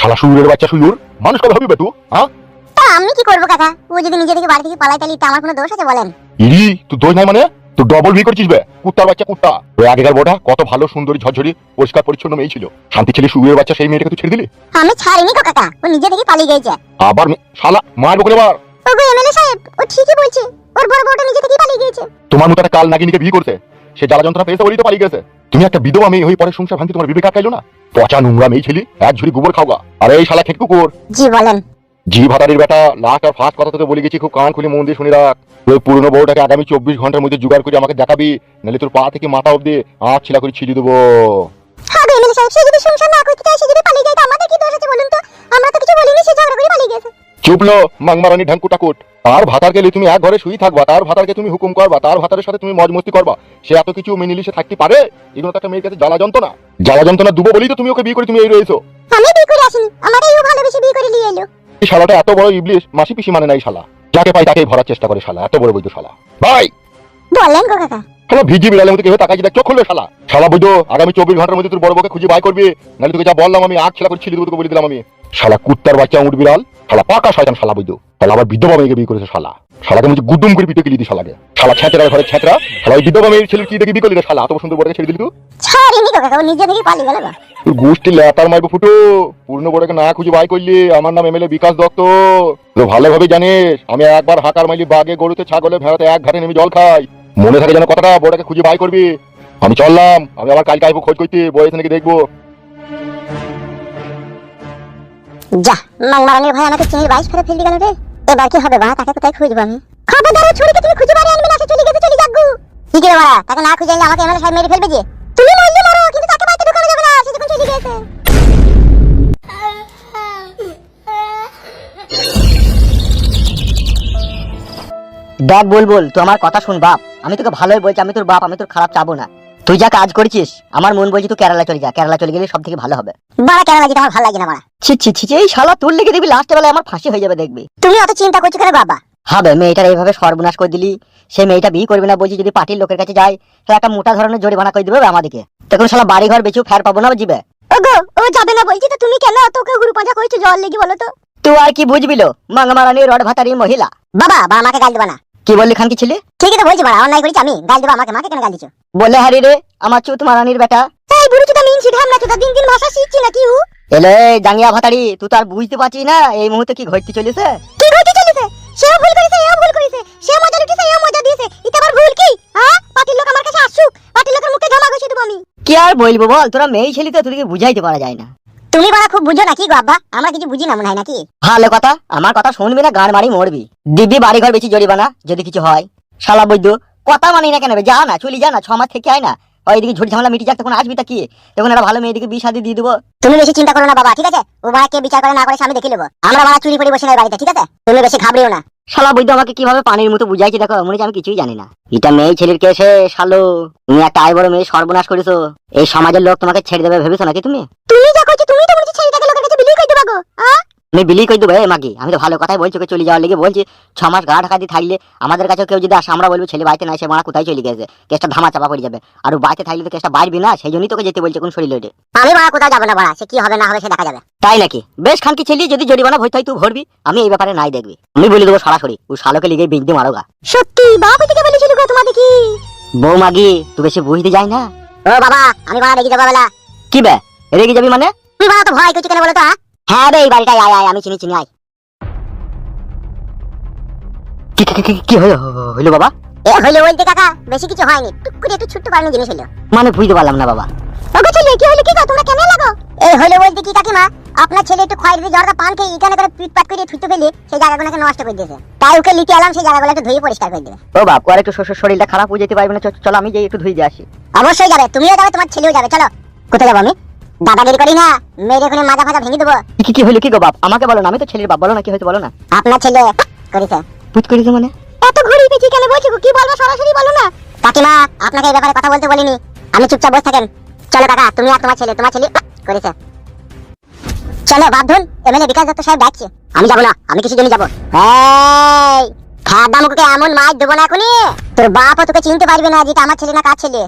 শালা শুয়োরের বাচ্চা শুয়োর, মানুষ কবে হবি বেটু? হ্যাঁ, তা আমি কি করবো কাকা? ও যদি নিজে থেকে বাড়ি থেকে পালাই তাহলে আমার কোনো দোষ আছে বলেন? ইরি তুই দোষ নাই মানে? তুই ডবল বিয়ে করছিস বে, কুত্তার বাচ্চা কুত্তা। ওই আগেকার বড়া কত ভালো সুন্দরী ঝরঝরি পরিষ্কার পরিচ্ছন্ন মেয়ে ছিল, শান্তি ছেলে শুয়োরের বাচ্চা সেই মেয়েটাকে তুই ছেড়ে দিলি? আমি ছাড়িনি গো কাকা, ও নিজে থেকে পালিয়ে গেছে। আবার শালা মারবো করে বার। ওগো এমএলএ সাহেব, ও ঠিকই বলছে, ওর বড় বউটা নিজে থেকে পালিয়ে গেছে। তোমার মতো একটা কাল নাগিনীকে বিয়ে করতে সে জ্বালা যন্ত্রণা পেয়েছে বলেই তো পালিয়ে গেছে। তুমি একটা বিধবা মেয়ে হয়ে পরে সংসার ভাঙতে তোমার বিবেক আটকাইলো না? পচা নোংরা মেয়ে ছেলে, এক ঝুড়ি গোবর খাওয়া। আরে এই শালা খেট কুকুর। জি বলেন। জি ভাতারির বেটা, লাস্ট আর ফার্স্ট কথা তোকে বলে গেছি, খুব কান খুলে মন দিয়ে শুনে রাখ। ওই পুরনো বউটাকে আগামী 24 ঘন্টার মধ্যে জোগাড় করে আমাকে দেখাবি, নাহলে তোর পা থেকে মাথা অব্দি আঁচ ছিলা করে ছিঁড়ে দেবো। হ্যাঁ এমএলএ সাহেব, সে যদি সংসার না করতে চায়, সে যদি পালিয়ে যায়, তো আমাদের কি দোষ আছে বলুন তো? আমরা তো কিছু বলিনি, সে ঝগড়া করে পালিয়ে গেছে। চুপলো মাংমারানি ঢাঙ্কু টাকুট। তার ভাতার গেলে তুমি এক ঘরে শুই থাকবা, তার ভাতারকে তুমি হুকুম করবা, তার ভাতারের সাথে তুমি মজ মস্তি করবা, সে এত কিছু মেনে নিলে সে থাকতে পারে? এগুলো তো একটা মেয়ের কাছে জ্বালা যন্ত্রণা। জ্বালা যন্ত্রণা দুবো বলেই তো তুমি ওকে বিয়ে করে তুমি এই রয়েছো। আমি বিয়ে করে আসিনি, আমারই ও ভালোবেসে বিয়ে করে নিয়ে এলো। এই শালাটা এত বড় ইবলিশ, মাসি পিসি মানে নাই শালা। যাকে পাই তাকেই ভরার চেষ্টা করে শালা, এত বড় বৈদ্য শালা। ভাই বলেন গো কাকা। শালা ভিজি বিড়ালের মতো কেউ তাকাই দেখ, চোখ খুলবে শালা। শালা বৈদ্য, আগামী 24 ঘন্টার মধ্যে তোর বড় বউকে খুঁজে বাই করবি, নাহলে তোকে যা বললাম আমি আখ ছেলা করে ছিলি দেবো, তোকে বলে দিলাম আমি। শালা কুত্তার বাচ্চা উঠ বিড়াল, শালা পাকা শয়তান শালা বৈদ্য। তাহলে আবার বিধবা মেয়েকে বিয়ে করেছে শালা। শালাকে মধ্যে গুদুম করে পিটে কিলি দি শালাকে। শালা ছেঁচড়া ঘরে ছেঁচড়া, শালা ওই বিধবা মেয়ের ছেলের কি দেখে বিয়ে করলি রে শালা? এত সুন্দর বড়কে ছেড়ে দিলি তুই? ছাড়িনি গো কাকা, ও নিজে থেকে পালিয়ে গেল গো। তোর গোষ্ঠী লেতার মারবো ফুটো। পূর্ণ বড়কে না খুঁজে বাই করলি। আমার নাম এমএলএ বিকাশ দত্ত, তো ভালোভাবে জানিস। আমি একবার হাঁকার মাইলি বাগে গরুতে ছাগলে ভেড়াতে এক ঘাটে নেমে জল খাই। মনে থাকে যেন কথাটা, বড়কে খুঁজে বাই করবি। আমি চললাম, আমি আবার কালকে আইবো খোঁজ করতে, বয়স নাকি দেখবো। যা, মাংমারানির ভাই আমাকে চিনির 22 ফেলে ফেলতে গেল রে। এবার কি হবে বা? তাকে কোথায় খুঁজবো আমি? খবরদার, ছুরিকে তুমি খুঁজে বাড়ি আনবে না, সে চলে গেছে, চলে যাক গো। কি করে বাড়া? তাকে না খুঁজে আনলে আমাকে এমএলএ সাহেব মেরে ফেলবে যে। তুমি মরলে মরো, কিন্তু তাকে বাড়িতে ঢোকানো যাবে না, সে যখন চলে গেছে। দেখ বুলবুল, তুই আমার কথা শুন বাপ। আমি তোকে ভালোই বলছি, আমি তোর বাপ, আমি তোর খারাপ চাবো না। তুই যা কাজ করেছিস, আমার মন বলছি তুই কেরালা চলে যা। কেরালা চলে গেলে সব থেকে ভালো হবে। বাড়া কেরালা যেতে আমার ভালো লাগে না বাড়া। ছি ছি ছি, এই শালা তোর লেগে দিবি, লাস্টে বেলায় আমার ফাঁসি হয়ে যাবে দেখবি। তুমি অত চিন্তা করছো কেন বাবা? হবে, মেয়েটার এইভাবে সর্বনাশ করে দিলি। সে মেয়েটা বিয়ে করবে না বলছি, যদি পার্টির লোকের কাছে যায় তাহলে একটা মোটা ধরনের জরিমানা করে দিবে আমাদেরকে। তখন শালা বাড়ি ঘর বেঁচেও ফের পাবো না জিবে। ওগো, ও যাবে না বলছি তো, তুমি কেন তোকে গুরু পাঁজা করছো জল লেগে বলো তো? তুই আর কি বুঝবি লো, মাংমারানি রড ভাতারি মহিলা। বাবা বা আমাকে গাল দেবা না। কি বললি খান কি ছেলে? ঠিকই তো বলছি বাড়া, অন্যায় করেছি আমি, গাল দেবা আমাকে? মাকে কেন গাল দিছো? বলে হারি রে আমার চুত মারানির বেটা। এই বুড়ি চুদা মিনছি ঢামনা চুদা, দিন দিন ভাষা শিখছি না কি উ? এলে জাঙ্গিয়া ভাতারি, তুই তো আর বুঝতে পারছিস না এই মুহূর্তে কি ঘটতে চলেছে। কি ঘটে চলেছে? সেও ভুল করেছে, এও ভুল করেছে, সে মজা লুটেছে, এও মজা দিয়েছে, এটা আবার ভুল কি? হ্যাঁ, পার্টির লোক আমার কাছে আসুক, পার্টির লোকের মুখে জামা ঘষে দেবো আমি। কি আর বলবো বল, তোরা মেয়ে ছেলে তো, তোদেরকে বুঝাইতে পারা যায় না। তুমি বাড়া খুব বুঝো নাকি গো আব্বা? আমরা কিছু বুঝি না মনে হয় নাকি? ভালো কথা, আমার কথা শুনবি না, গান মারি মরবি। দিব্যি বাড়ি ঘর বেশি জরিমানা যদি কিছু হয়। শালা বৈদ্য, কথা মানি না কেন? যা না, চলি যা না, 6 মাস থেকে আয় না। ওইদিকে ঝুট ঝামেলা মিটি যাক, তখন আসবি তা কি? তখন একটা ভালো মেয়েদিকে বিয়ে শাদী দিয়ে দেবো। তুমি বেশি চিন্তা করো না বাবা, ঠিক আছে? ও বাড়া কে বিচার করে না করে আমি দেখে নেবো। আমরা বাড়া চুরি করে বসে নাই বাড়িতে, ঠিক আছে? তুমি বেশি ঘাবড়িও না। শালা বৈদ্য আমাকে কিভাবে পানির মতো বুঝাইছে দেখো, মনে হচ্ছে আমি কিছুই জানি না। এটা মেয়ে ছেলের কেসে শালো, তুমি একটা আই বড় মেয়ে সর্বনাশ করেছো। এই সমাজের লোক তোমাকে ছেড়ে দেবে ভেবেছো নাকি তুমি? তুমি যা কইছো, তুমি তো বলছো ছেলেটাকে লোকের কাছে বিলি করে দেবা গো। আমি বিলি করে দেবো মাগি? আমি তো ভালো কথাই বলছি, ওকে চলে যাওয়ার লেগে বলছি। 6 মাস গা ঢাকা দিয়ে থাকলে আমাদের কাছে কেউ যদি আসে, আমরা বলবো ছেলে বাড়িতে নাই, সে মারা কোথায় চলে গেছে, কেসটা ধামা চাপা পড়ে যাবে। আর ও বাড়িতে থাকলে তো কেসটা বাড়বি না, সেই জন্যই তোকে যেতে বলছে কোন শরীর লইটে। আমি বাড়া কোথাও যাবো না বাড়া, সে কি হবে না হবে সে দেখা যাবে। তাই নাকি? বেশ খানকি ছেলে, যদি জরিমানা ভরতে হয় তুই ভরবি, আমি এই ব্যাপারে নাই দেখবি। আমি বলে দেবো সরাসরি, ও শালোকে লিগে বিগ দিয়ে মারোগা। সত্যি বাবা থেকে বলেছিল গো তোমাদের কি? বউ মাগি তুই বেশি বুঝতে যাই না। ও বাবা, আমি বাড়া রেগে যাবো বেলা। কি বে রেগে যাবি মানে? তুমি বাড়া তো ভয় করছো কেন বলো তো? হ্যাঁ রে, এই বাড়িটাই আয় আয়, আমি চিনি চিনি আয়। কি হইলো বাবা? এ হইলো বলতে কাকা, বেশি কিছু হয়নি, টুক করে একটু ছোট্ট পারনো জিনিস হলো। মানে বুঝতে পারলাম না বাবা। ওগো ছেলে, কি হলো কি গো? তোমরা কেন লাগো? এই হইলো বলতে কি কাকিমা, আপনার ছেলে একটু খয়েরি জর্দা পান খেয়ে ইকানে করে পিটপাট করে থুইতে ফেলে সেই জায়গাগুলোকে নষ্ট করে দিয়েছে। তাই ওকে লিখে এলাম সেই জায়গাগুলো একটু ধুয়ে পরিষ্কার করে দেবে। ও বাপ, আর একটু শরীরটা খারাপ হয়ে যেতে পারবে না? চলো আমি যাই একটু ধুয়ে দিয়ে আসি। অবশ্যই যাবে, তুমিও যাবে, তোমার ছেলেও যাবে, চলো। কোথায় যাবো আমি? দাদাগিরি করি না, মেয়ের এখানে মাজা ফাজা ভেঙে দেবো। কি হইলো কি গো বাপ? আমাকে বলো না, আমি তো ছেলের বাপ, বলো না কি হয়তো বলো না। আপনার ছেলে করেছে। পুত করেছে মানে? এত ঘুরি পেঁচি কেন বলছো? কি বলবো সরাসরি বলো না। কাকিমা, আপনাকে এই ব্যাপারে কথা বলতে বলিনি, আমি চুপচাপ বসে থাকেন। চলো কাকা, তুমি আর তোমার ছেলে করেছে। চলো বাপধন, এমএলএ বিকাশ দত্ত সাহেব ডাকছে। আমি যাবো না, আমি কিছু জন্য যাবো। এই খাদা মুখকে এমন মার দেবো না এখনই, তোর বাপও তোকে চিনতে পারবে না যেটা আমার ছেলে না কার ছেলে।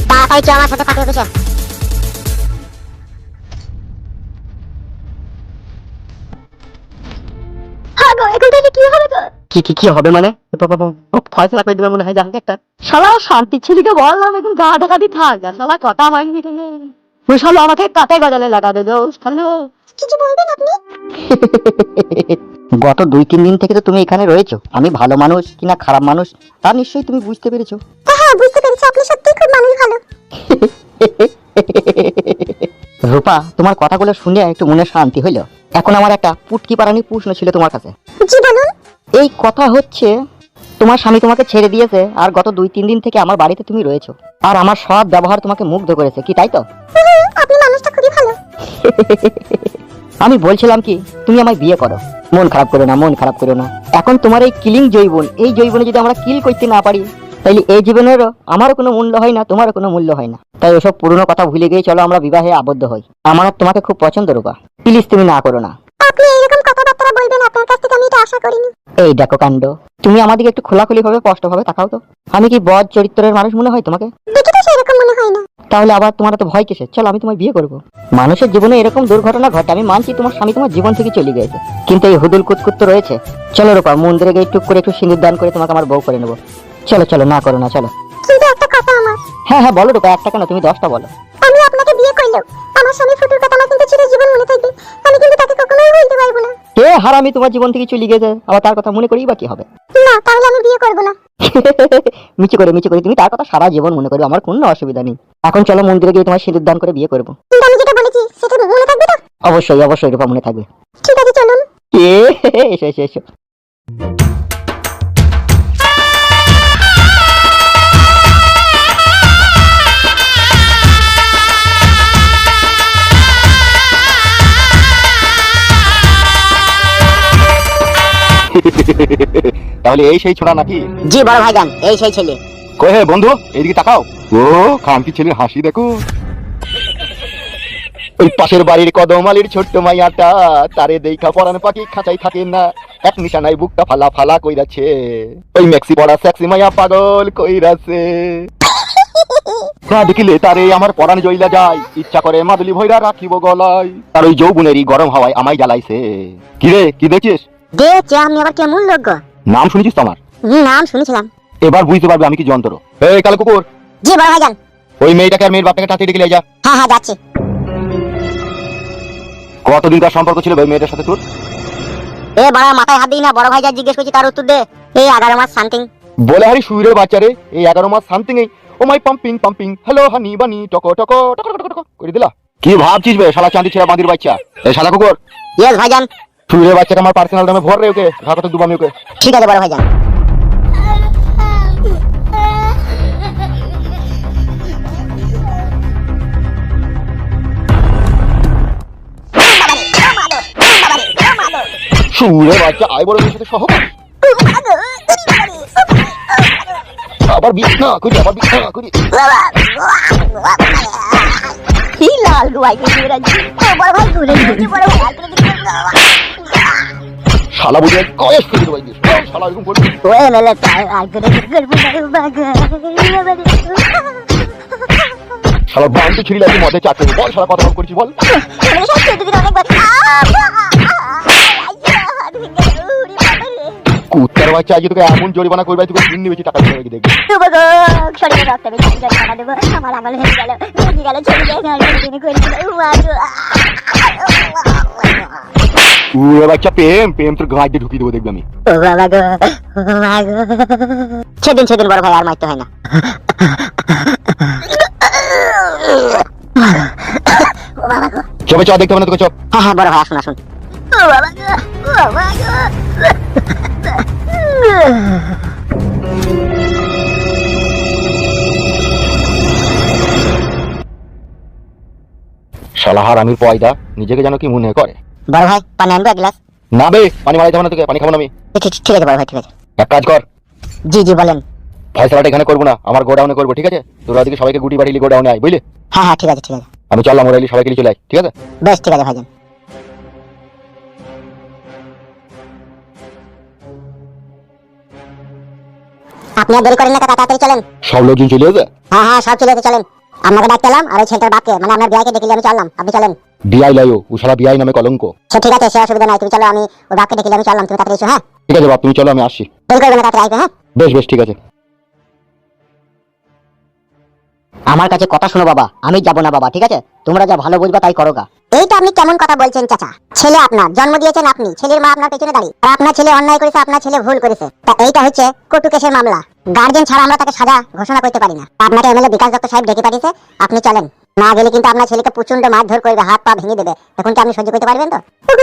তাড়াতাড়ি চল আমার সাথে পাঠিয়ে দেছে। কি কি কি হবে মানে ফয়সলা করে দেবে মনে হয় জানতে একটা শালা শান্তি ছেলেকে বললাম এখন গা ঢাকা দিয়ে থাক আর শালা কথা মাইনি ওই শালা আমাকে কাতে গজালে লাগা দেবে শালা কিছু বলবেন আপনি? গত 2-3 দিন থেকে তো তুমি এখানে রয়েছো, আমি ভালো মানুষ কিনা খারাপ মানুষ তা নিশ্চয়ই তুমি বুঝতে পেরেছো। হ্যাঁ বুঝতে পেরেছি, আপনি সত্যিই খুব মানুষ ভালো। রূপা, তোমার কথাগুলো শুনে একটু মনে শান্তি হইলো। এখন আমার একটা পুটকি পারানি প্রশ্ন ছিল তোমার কাছে। জি বলুন। এই কথা হচ্ছে, তোমার স্বামী তোমাকে ছেড়ে দিয়েছে আর গত 2-3 দিন থেকে আমার বাড়িতে তুমি রয়েছো, আর আমার সব ব্যবহার তোমাকে মুগ্ধ করেছে, কি তাই তো? আপনি মানুষটা খুবই ভালো। আমি বলছিলাম কি, তুমি আমায় বিয়ে করো। মন খারাপ করো না, মন খারাপ করো না। এখন তোমার এই কিলিং জৈবন, এই জৈবনে যদি আমরা কিল করতে না পারি, তাইলে এই জীবনেরও আমারও কোনো মূল্য হয় না, তোমারও কোনো মূল্য হয় না। তাই ওসব পুরনো কথা ভুলে গিয়ে চলো আমরা বিবাহে আবদ্ধ হই। আমার আর তোমাকে খুব পছন্দ রূপা, প্লিজ তুমি না করো না। আপনি এরকম কথাবার্তা বলবেন, আপনার কাছ থেকে আমি এটা আশা করিনি। এই দেখো কাণ্ড, তুমি আমাদেরকে একটু খোলাখুলি ভাবে স্পষ্ট ভাবে তাকাও তো। আমি কি বদ চরিত্রের মানুষ মনে হয় তোমাকে? দেখে তো সেরকম মনে হয় না। তাহলে আবার তোমার তো ভয় কিসের? চলো আমি তোমায় বিয়ে করব। মানুষের জীবনে এরকম দুর্ঘটনা ঘটে, আমি মানছি তোমার স্বামী তোমার জীবন থেকে চলে গেছে, কিন্তু এই হুদুল কুতকুত তো রয়েছে। চলো রূপা, মন্দিরে গিয়ে টুক করে একটু সিঁদুর দান করে তোমাকে আমার বউ করে নেবো। চলো চলো, না করো না, চলো। কিন্তু একটা কথা আমার। হ্যাঁ হ্যাঁ বলো রূপা, একটা কেন তুমি 10টা বলো। আমি আপনাকে বিয়ে করলেও আমার স্বামী ফুটুর কথা আমার কিন্তু চিরজীবন মনে থাকবে। আমি কিন্তু তাকে কখনোই ভুলতে পারবো না। কে হারামি তোমার জীবন থেকে চলে গেছে, আবার তার কথা মনে করি বা কি হবে? না, তাহলে আমি বিয়ে করবো না। মিচে করে তুমি তার কথা সারা জীবন মনে করবে, আমার কোনো অসুবিধা নেই। এখন চলো মন্দিরে গিয়ে তোমার সিঁদুর দান করে বিয়ে করবো। কিন্তু আমি যেটা বলেছি সেটা মনে থাকবে তো? অবশ্যই অবশ্যই রূপা, মনে থাকবে। ঠিক আছে চলুন। কে এসো এসো এসো। তাহলে এই সেই ছোড়া নাকি? জি বড় ভাইজান, এই সেই ছেলে। কই হে বন্ধু, এইদিকে তাকাও। ও খানকি ছেলের হাসি দেখো। ওই পাশের বাড়ির কদমালির ছোট্ট মাইয়াটা, তারে দেখা পরান পাখি খাঁচাই থাকে না, এক নিশানায় বুকটা ফালা ফালা কইরাছে। ওই মেক্সি পড়া সেক্সি মাইয়া পাগল কইরাছে। না দেখিলে তারে আমার পরাণ জইলা যায়, ইচ্ছা করে মাদুলি ভৈরা রাখিব গলায়, আর ওই যৌবনেরই গরম হাওয়ায় আমায় জ্বালাইছে। কিরে কি দেখছিস? দেখছি আপনি আবার কেমন লোক গো? নাম শুনেছিস তো আমার? নাম শুনেছিলাম। এবার বুঝতে পারবে আমি কি যন্ত্র। এই কালো কুকুর, জি বড় ভাইজান। ওই মেয়েটাকে আর মেয়ের বাপটাকে তাড়াতাড়ি ডেকে নিয়ে যা। হ্যাঁ হ্যাঁ যাচ্ছি। কতদিনকার সম্পর্ক ছিল ওই মেয়েটার সাথে তোর? এ বড় মাথায় হাত দিই না, বড় ভাইজান জিজ্ঞেস করছি তার উত্তর দে। এই 11 মাস সামথিং। বলে হারি সুইরের বাচ্চারে, এই 11 মাস সামথিং এই ও মাই পাম্পিং পাম্পিং হ্যালো হানি বানি টকো টকো টকো টকো টকো করে দিলা। কি ভাবছিস বে শালা চাঁদি ছেড়া বাঁধির বাচ্চা? এই শালা কুকুর, ইয়েস ভাইজান। সুইরের বাচ্চাটা আমার পার্সোনাল নামে ভর রে, ওকে ঘাকত দুবামি ওকে। ঠিক আছে বড় ভাইজান। সুইরের বাচ্চা আই বড় মেয়ের সাথে সহবাস, আবার বিছনা করি, আবার বিছনা করি। কি লাল গুয়াই কি রাজি। বড় ভাই ঘুরে গেছে, বড় ভাই শালা বুঝে কয়েস করে দিবাই দিস শালা এরকম করবি। ওয়ে মেলে তাই আর করে করব না বাগা। শালা বান্টি ছিড়ি লাগি মধ্যে চাটে বল, শালা কথা বল করছিস বল। আমি সব ছেড়ে দিন অনেকবার। কুত্তার বাচ্চা আজকে তোকে এমন জরিমানা করবে, তোকে দিন বেশি টাকা দিয়ে দেখবি। বাবা শরীরে রক্ত বেশি জরিমানা দেব। আমার আঙুল ভেঙে গেল, চলে গেল আর দিনে করে দিল। উড়ে বাচ্চা প্রেম প্রেম তোর গাঁট দিয়ে ঢুকিয়ে দেবো দেখবি আমি। ও বাবা গো, ও বাবা গো। সেদিন বড় ভাই আর মারতে হয় না। ও বাবা গো। চবে চ, দেখতে হবে না তোকে, চ। হ্যাঁ হ্যাঁ বড় ভাই আসুন আসুন। ও বাবা গো, ও বাবা গো। শালা হারামির পয়দা নিজেকে যেন কি মনে করে। বড় ভাই পানি আনবে এক গ্লাস? না বে, পানি মারাইতে হবে না তোকে, পানি খাবো না আমি। ঠিক আছে বড় ভাই, ঠিক আছে। এক কাজ কর, জি জি বলেন। ফয়সালাটা এখানে করবো না, আমার গোডাউনে করবো, ঠিক আছে? তোরা ওদিকে সবাইকে গুটি বাড়িলি গোডাউনে আয়, বুঝলি? হ্যাঁ হ্যাঁ ঠিক আছে ঠিক আছে। আমি চললাম, ওরা সবাইকে নিয়ে চলে আয়, ঠিক আছে? বেশ ঠিক আছে ভাইজান। আপনি আর দেরি করেন না, তাড়াতাড়ি চলেন। সব লোকজন চলে যাবে। হ্যাঁ হ্যাঁ সব চলে চলেন। আপনাকে ডাকতে এলাম আর ওই ছেলেটার বাপকে মানে আপনার বিয়াকে ডেকে নিয়ে আমি চললাম, আপনি চলেন। বিআই লয়ো ও শালা বিআই নামে কলঙ্ক। সে ঠিক আছে, সে অসুবিধা নাই, তুমি চলো, আমি ওই বাপকে ডেকে নিয়ে আমি চললাম, তুমি তাড়াতাড়ি এসো। হ্যাঁ ঠিক আছে বাপ, তুমি চলো আমি আসছি। দেরি করবে না, তাড়াতাড়ি আসবে। হ্যাঁ বেশ বেশ ঠিক আছে। আমার কাছে কথা শোনো বাবা, আমি যাবো না বাবা, ঠিক আছে? তোমরা যা ভালো বুঝবা তাই করো গা। এইটা আপনি কেমন কথা বলছেন চাচা? ছেলে আপনার, জন্ম দিয়েছেন আপনি, ছেলের মা আপনার পেছনে দাঁড়িয়ে, আর আপনার ছেলে অন্যায় করেছে, আপনার ছেলে ভুল করেছে, তা এইটা হচ্ছে কটু কেসের মামলা। গার্জেন ছাড়া আমরা তাকে সাজা ঘোষণা করতে পারি না। আপনাকে এমএলএ বিকাশ দত্ত সাহেব ডেকে পাঠিয়েছে, আপনি চলেন। না গেলে কিন্তু আপনার ছেলেকে প্রচন্ড মারধর করবে, হাত পা ভেঙে দেবে। এখন কি আপনি সহ্য করতে পারবেন তো?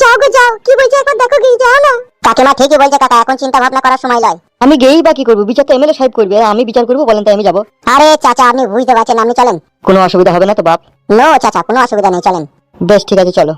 যাও গো যাও, কি বলছে একবার দেখো, কি যাও না। কাকিমা ঠিকই বলছে কাকা, এখন চিন্তা ভাবনা করার সময় নয়। আমি গেই বা কি করবো? বিচার তো এমএলএ সাহেব করবে, আমি বিচার করবো বলেন, তাই আমি যাবো। আরে চাচা আপনি বুঝতে পারছেন, আপনি চলেন। কোনো অসুবিধা হবে না তো বাপ? নো চাচা, কোনো অসুবিধা নেই, চলেন। বেশ ঠিক আছে, চলো।